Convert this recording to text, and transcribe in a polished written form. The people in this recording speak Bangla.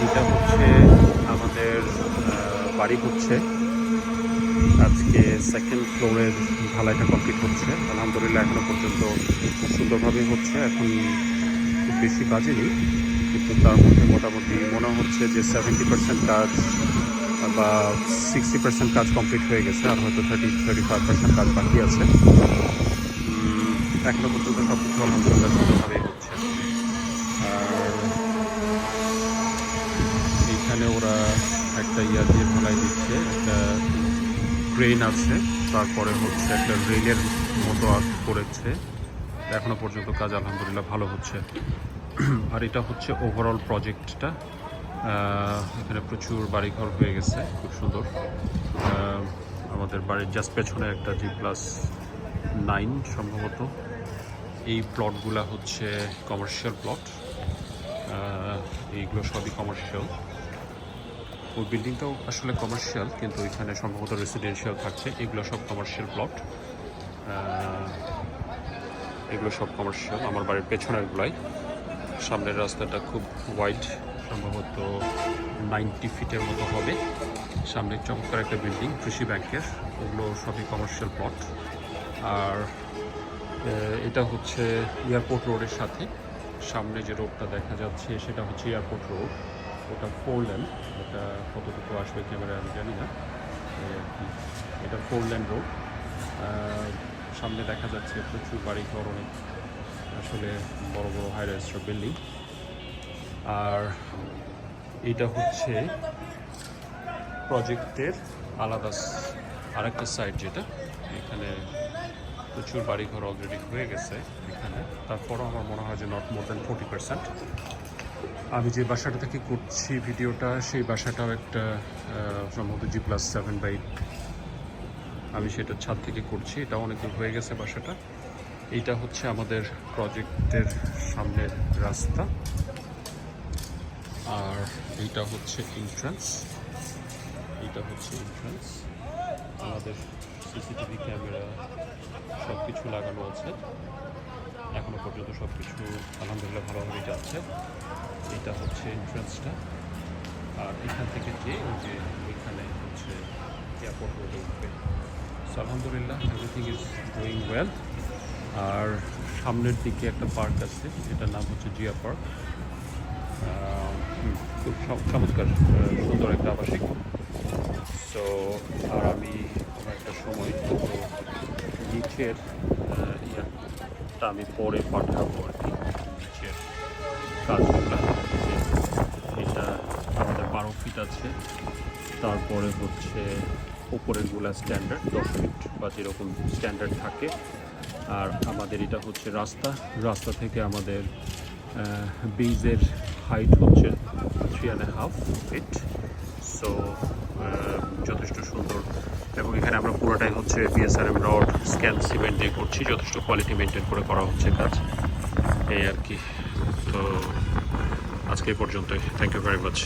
এটা হচ্ছে আমাদের বাড়ি হচ্ছে আজকে সেকেন্ড ফ্লোরের ঢালাইটা কমপ্লিট হচ্ছে। আলহামদুলিল্লাহ এখনো পর্যন্ত সুন্দরভাবেই হচ্ছে। এখন খুব বেশি বাজেনি, কিন্তু তার মধ্যে মোটামুটি মনে হচ্ছে যে 70% কাজ বা 60% কাজ কমপ্লিট হয়ে গেছে, আর হয়তো 35% কাজ বাকি আছে। এখনো পর্যন্ত সব কিছু আলহামদুলিল্লাহ সুন্দরভাবেই হচ্ছে। আর এইখানে ওরা একটা ইয়া দিয়ে ঢালাই দিচ্ছে, একটা ক্রেন আছে, তারপরে হচ্ছে একটা রেলের মতো করেছে। এখনো পর্যন্ত কাজ আলহামদুলিল্লাহ ভালো হচ্ছে। আর এটা হচ্ছে ওভারঅল প্রজেক্টটা। এখানে প্রচুর বাড়িঘর হয়ে গেছে, খুব সুন্দর। আমাদের বাড়ির জাস্ট পেছনে একটা G+9 সম্ভবত। এই প্লটগুলা হচ্ছে কমার্শিয়াল প্লট, এইগুলো সবই কমার্শিয়াল। ওই বিল্ডিংটাও আসলে কমার্শিয়াল, কিন্তু এখানে সম্ভবত রেসিডেন্সিয়াল থাকছে। এগুলো সব কমার্শিয়াল প্লট, এগুলো সব কমার্শিয়াল। আমার বাড়ির পেছনেরগুলাই। সামনের রাস্তাটা খুব ওয়াইড, সম্ভবত 90 ফিটের মতো হবে। সামনে চমৎকার একটা বিল্ডিং কৃষি ব্যাংকের, ওগুলো সবই কমার্শিয়াল প্লট। আর এটা হচ্ছে এয়ারপোর্ট রোডের সাথে। সামনে যে রোডটা দেখা যাচ্ছে সেটা হচ্ছে এয়ারপোর্ট রোড, ওটা 4 লেন। এটা কতটুকু আসবে ক্যামেরায় আমি জানি না। এটা 4 লেন রোড। সামনে দেখা যাচ্ছে প্রচুর বাড়িঘর, অনেক আসলে বড় বড় হাই রাইজ বিল্ডিং। আর এটা হচ্ছে প্রজেক্টের আলাদা আরেকটা সাইড, যেটা এখানে প্রচুর বাড়িঘর অলরেডি হয়ে গেছে এখানে। তারপরও আমার মনে হয় যে নট মোর দ্যান 40%। আমি যে বাসাটা থেকে করছি ভিডিওটা, সেই বাসাটাও একটা সম্ভবত G+7/8। আমি সেটা ছাদ থেকে করছি, এটা অনেক দূর হয়ে গেছে বাসাটা। এইটা হচ্ছে আমাদের প্রজেক্টের সামনের রাস্তা, আর এইটা হচ্ছে এন্ট্রান্স। এটা হচ্ছে এন্ট্রান্স। আমাদের সিসিটিভি ক্যামেরা সব কিছু লাগানো আছে, এখনো পর্যন্ত সব কিছু আলহামদুলিল্লাহ ভালোভাবেই যাচ্ছে। এটা হচ্ছে এন্ট্রান্সটা। আর এখান থেকে যে ওই যে ওইখানে হচ্ছে এয়ারপোর্ট রোডে উঠবে। সো আলহামদুলিল্লাহ এভরিথিং ইজ গোয়িং ওয়েল। আর সামনের দিকে একটা পার্ক আছে, যেটার নাম হচ্ছে জিয়া পার্ক। খুব চমৎকার সুন্দর একটা আবাসিক। সো আর আমি কোনো একটা সময় নিচের ইয়াটা আমি পরে পাঠাবো আর কি, নিচের কাজগুলো। এটা আমাদের 12 ফিট আছে, তারপরে হচ্ছে উপরেরগুলা স্ট্যান্ডার্ড 10 ফিট বা যেরকম স্ট্যান্ডার্ড থাকে। আর আমাদের এটা হচ্ছে রাস্তা থেকে আমাদের বেজের হাইট হচ্ছে 3.5 ফিট। সো যথেষ্ট সুন্দর। এবং এখানে আমরা পুরোটাই হচ্ছে BSRM রড স্ক্যান সিমেন্ট দিয়ে করছি, যথেষ্ট কোয়ালিটি মেনটেন করে করা হচ্ছে কাজ, এই আর কি। তো আজকে এই পর্যন্তই। Thank you very much.